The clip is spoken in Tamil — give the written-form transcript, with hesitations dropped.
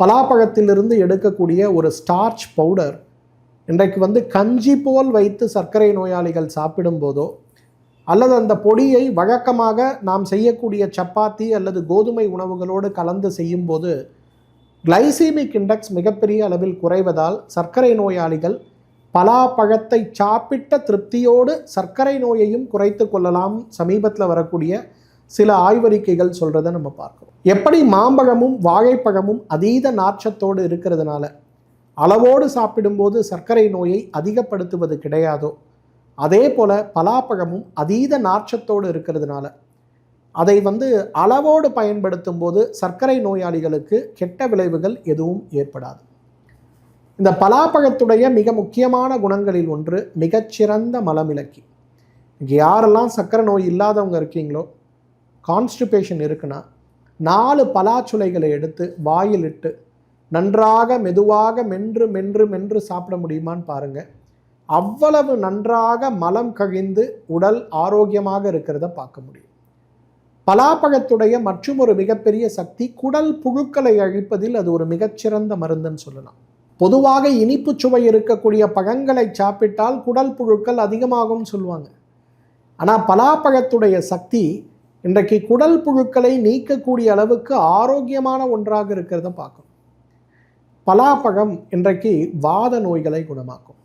பலாப்பழத்திலிருந்து எடுக்கக்கூடிய ஒரு ஸ்டார்ச் பவுடர் இன்றைக்கு கஞ்சி போல் வைத்து சர்க்கரை நோயாளிகள் சாப்பிடும்போதோ அல்லது அந்த பொடியை வழக்கமாக நாம் செய்யக்கூடிய சப்பாத்தி அல்லது கோதுமை உணவுகளோடு கலந்து செய்யும்போது கிளைசீமிக் இண்டெக்ஸ் மிகப்பெரிய அளவில் குறைவதால் சர்க்கரை நோயாளிகள் பலாப்பழத்தை சாப்பிட்ட திருப்தியோடு சர்க்கரை நோயையும் குறைத்து கொள்ளலாம். சமீபத்தில் வரக்கூடிய சில ஆய்வறிக்கைகள் சொல்கிறத நம்ம பார்க்கிறோம். எப்படி மாம்பழமும் வாழைப்பழமும் அதீத நார்ச்சத்தோடு இருக்கிறதுனால அளவோடு சாப்பிடும்போது சர்க்கரை நோயை அதிகப்படுத்துவது கிடையாதோ, அதே போல் பலாப்பழமும் அதீத நார்ச்சத்தோடு இருக்கிறதுனால அதை அளவோடு பயன்படுத்தும் போது சர்க்கரை நோயாளிகளுக்கு கெட்ட விளைவுகள் எதுவும் ஏற்படாது. இந்த பலாப்பழத்துடைய மிக முக்கியமான குணங்களில் ஒன்று மிகச்சிறந்த மலமிளக்கி. இங்கே யாரெல்லாம் சர்க்கரை நோய் இல்லாதவங்க இருக்கீங்களோ, கான்ஸ்டிபேஷன் இருக்குன்னா 4 பலாச்சுளைகளை எடுத்து வாயில் இட்டு நன்றாக மெதுவாக மென்று மென்று மென்று சாப்பிட முடியுமான்னு பாருங்கள். அவ்வளவு நன்றாக மலம் கழிந்து உடல் ஆரோக்கியமாக இருக்கிறத பார்க்க முடியும். பலாப்பழத்துடைய மற்றும் ஒரு மிகப்பெரிய சக்தி குடல் புழுக்களை அழிப்பதில் அது ஒரு மிகச்சிறந்த மருந்துன்னு சொல்லலாம். பொதுவாக இனிப்பு சுவை இருக்கக்கூடிய பழங்களை சாப்பிட்டால் குடல் புழுக்கள் அதிகமாகும் சொல்லுவாங்க. ஆனால் பலாப்பழத்துடைய சக்தி இன்றைக்கு குடல் புழுக்களை நீக்கக்கூடிய அளவுக்கு ஆரோக்கியமான ஒன்றாக இருக்கிறத பார்க்கணும். பலாப்பழம் இன்றைக்கு வாத நோய்களை குணமாக்கும்.